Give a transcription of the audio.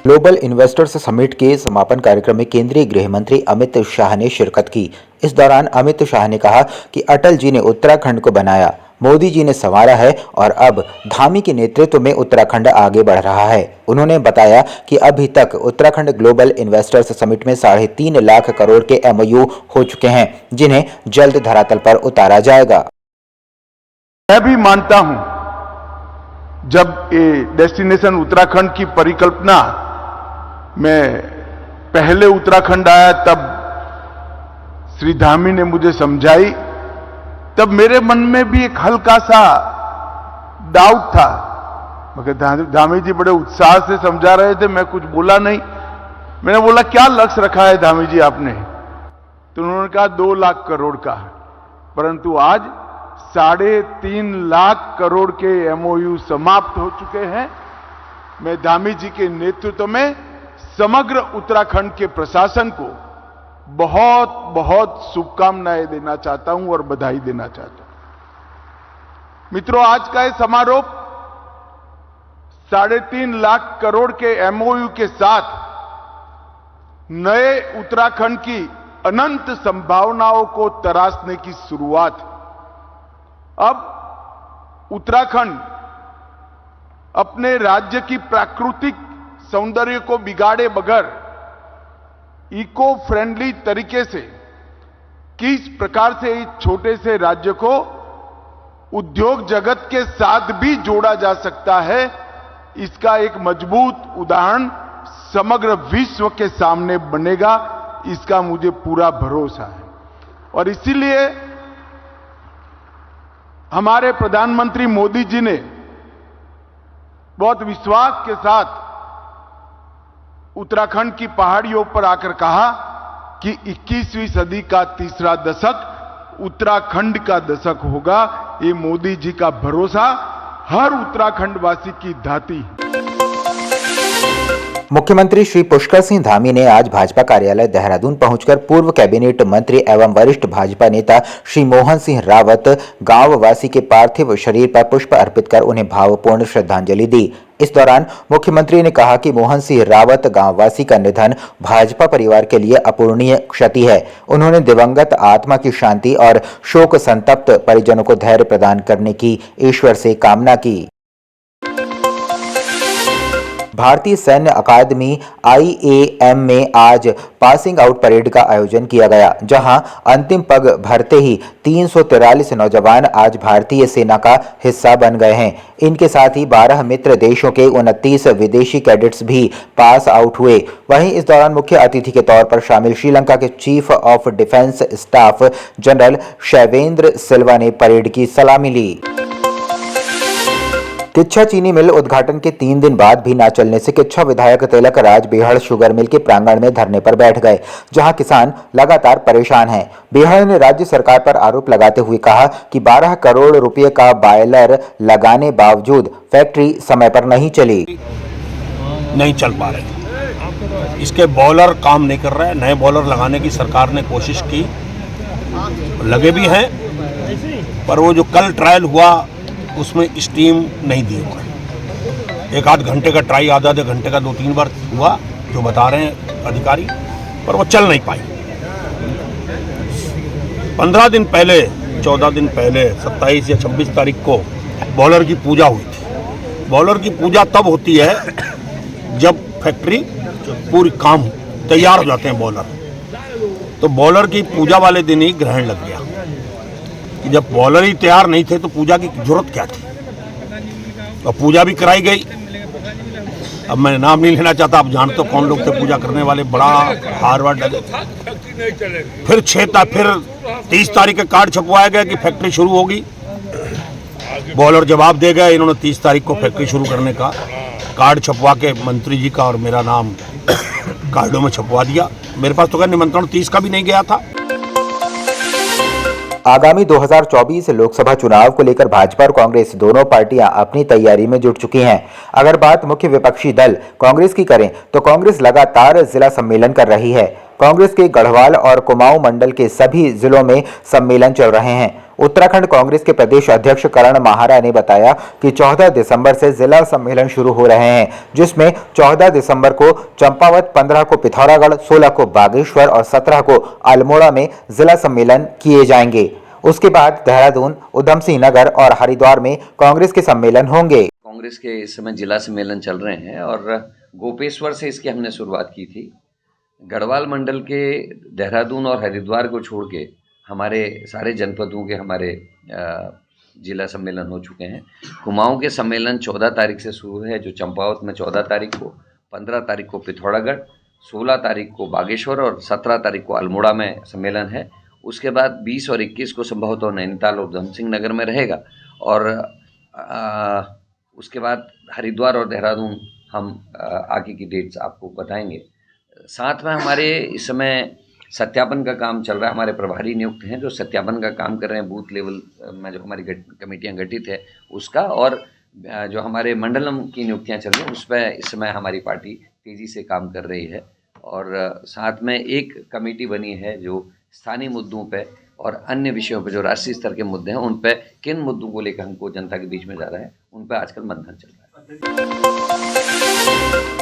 Global investors summit के समापन कार्यक्रम में केंद्रीय गृह मंत्री अमित शाह ने शिरकत की। इस दौरान अमित शाह ने कहा कि अटल जी ने उत्तराखंड को बनाया, मोदी जी ने संवारा है और अब धामी के नेतृत्व में उत्तराखंड आगे बढ़ रहा है। उन्होंने बताया कि अभी तक उत्तराखंड ग्लोबल इन्वेस्टर्स समिट में 3.5 लाख करोड़ के MOU हो चुके हैं, जिन्हें जल्द धरातल पर उतारा जाएगा। मैं भी मानता हूं, जब ये डेस्टिनेशन उत्तराखंड की परिकल्पना मैं पहले उत्तराखंड आया तब श्री धामी ने मुझे समझाई, तब मेरे मन में भी एक हल्का सा डाउट था, मगर धामी जी बड़े उत्साह से समझा रहे थे, मैं कुछ बोला नहीं। मैंने बोला क्या लक्ष्य रखा है धामी जी आपने? तो उन्होंने कहा 2 लाख करोड़ का, परंतु आज 3.5 लाख करोड़ के MOU समाप्त हो चुके हैं। मैं धामी जी के नेतृत्व में समग्र उत्तराखंड के प्रशासन को बहुत बहुत शुभकामनाएं देना चाहता हूं और बधाई देना चाहता हूं। मित्रों, आज का यह समारोह 3.5 लाख करोड़ के MOU के साथ नए उत्तराखंड की अनंत संभावनाओं को तराशने की शुरुआत। अब उत्तराखंड अपने राज्य की प्राकृतिक सौंदर्य को बिगाड़े बगैर इको फ्रेंडली तरीके से किस प्रकार से इस छोटे से राज्य को उद्योग जगत के साथ भी जोड़ा जा सकता है, इसका एक मजबूत उदाहरण समग्र विश्व के सामने बनेगा, इसका मुझे पूरा भरोसा है। और इसीलिए हमारे प्रधानमंत्री मोदी जी ने बहुत विश्वास के साथ उत्तराखंड की पहाड़ियों पर आकर कहा कि 21वीं सदी का तीसरा दशक उत्तराखंड का दशक होगा। ये मोदी जी का भरोसा हर उत्तराखंडवासी की धाती है। मुख्यमंत्री श्री पुष्कर सिंह धामी ने आज भाजपा कार्यालय देहरादून पहुंचकर पूर्व कैबिनेट मंत्री एवं वरिष्ठ भाजपा नेता श्री मोहन सिंह रावत गांव वासी के पार्थिव शरीर पर पुष्प अर्पित कर उन्हें भावपूर्ण श्रद्धांजलि दी। इस दौरान मुख्यमंत्री ने कहा कि मोहन सिंह रावत गांववासी का निधन भाजपा परिवार के लिए अपूरणीय क्षति है। उन्होंने दिवंगत आत्मा की शांति और शोक संतप्त परिजनों को धैर्य प्रदान करने की ईश्वर से कामना की। भारतीय सैन्य अकादमी IAM में आज पासिंग आउट परेड का आयोजन किया गया, जहां अंतिम पग भरते ही 343 नौजवान आज भारतीय सेना का हिस्सा बन गए हैं। इनके साथ ही 12 मित्र देशों के 29 विदेशी कैडेट्स भी पास आउट हुए। वहीं इस दौरान मुख्य अतिथि के तौर पर शामिल श्रीलंका के chief of defence staff general Shavendra Silva ने परेड की सलामी ली। किच्छा चीनी मिल उद्घाटन के 3 दिन बाद भी न चलने से किच्छा विधायक तिलक राज बेहड़ शुगर मिल के प्रांगण में धरने पर बैठ गए, जहां किसान लगातार परेशान हैं। बेहड़ ने राज्य सरकार पर आरोप लगाते हुए कहा कि 12 करोड़ रुपए का बॉयलर लगाने बावजूद फैक्ट्री समय पर नहीं चली। नहीं चल पा रही, इसके बॉयलर काम नहीं कर रहे हैं। नए बॉयलर लगाने की सरकार ने कोशिश की, लगे भी हैं, पर वो जो कल ट्रायल हुआ उसमें स्टीम नहीं दी हुआ। 1 आध घंटे का ट्राई, आधा घंटे का 2-3 बार हुआ, जो बता रहे हैं अधिकारी, पर वो चल नहीं पाई। 15 दिन पहले, 14 दिन पहले 27 या 26 तारीख को बॉयलर की पूजा हुई थी। बॉयलर की पूजा तब होती है जब फैक्ट्री पूरी काम तैयार हो जाते हैं बॉयलर। तो बॉयलर की पूजा वाले दिन ही ग्रहण लग गया। जब बॉयलर ही तैयार नहीं थे तो पूजा की जरूरत क्या थी? और पूजा भी कराई गई। अब मैं नाम नहीं लेना चाहता, आप जानते हो कौन लोग थे पूजा करने वाले, बड़ा हार्वर्ड लगे। फिर 30 तारीख का कार्ड छपवाया गया कि फैक्ट्री शुरू होगी। बॉयलर जवाब दे गए। इन्होंने 30 तारीख को फैक्ट्री शुरू करने का कार्ड छपवा के मंत्री जी का और मेरा नाम कार्डों में छपवा दिया। मेरे पास तो निमंत्रण 30 का भी नहीं गया था। आगामी 2024 लोकसभा चुनाव को लेकर भाजपा और कांग्रेस दोनों पार्टियां अपनी तैयारी में जुट चुकी हैं। अगर बात मुख्य विपक्षी दल कांग्रेस की करें तो कांग्रेस लगातार जिला सम्मेलन कर रही है। कांग्रेस के गढ़वाल और कुमाऊं मंडल के सभी जिलों में सम्मेलन चल रहे हैं। उत्तराखंड कांग्रेस के प्रदेश अध्यक्ष करण माहारा ने बताया कि 14 दिसंबर से जिला सम्मेलन शुरू हो रहे हैं, जिसमें 14 दिसंबर को चंपावत, 15 को पिथौरागढ़, 16 को बागेश्वर और 17 को अल्मोड़ा में जिला सम्मेलन किए जाएंगे। उसके बाद देहरादून, उधम सिंह नगर और हरिद्वार में कांग्रेस के सम्मेलन होंगे। कांग्रेस के इस समय जिला सम्मेलन चल रहे हैं और गोपेश्वर से इसकी हमने शुरुआत की थी। गढ़वाल मंडल के देहरादून और हरिद्वार को छोड़ के हमारे सारे जनपदों के हमारे जिला सम्मेलन हो चुके हैं। कुमाऊं के सम्मेलन 14 तारीख से शुरू है, जो चंपावत में 14 तारीख को, 15 तारीख को पिथौरागढ़, 16 तारीख को बागेश्वर और 17 तारीख को अल्मोड़ा में सम्मेलन है। उसके बाद 20 और 21 को संभवतः नैनीताल और उधम सिंह नगर में रहेगा और उसके बाद हरिद्वार और देहरादून हम आगे की डेट्स आपको बताएंगे। साथ में हमारे इस समय सत्यापन का काम चल रहा है। हमारे प्रभारी नियुक्त हैं जो सत्यापन का काम कर रहे हैं बूथ लेवल में, जो हमारी कमेटियां गठित है उसका, और जो हमारे मंडलम की नियुक्तियां चल रही हैं उस पर इस समय हमारी पार्टी तेज़ी से काम कर रही है। और साथ में एक कमेटी बनी है जो स्थानीय मुद्दों पे और अन्य विषयों पे, जो राष्ट्रीय स्तर के मुद्दे हैं, उन पे किन मुद्दों को लेकर हमको जनता के बीच में जा रहा है, उन पे आजकल मंथन चल रहा है।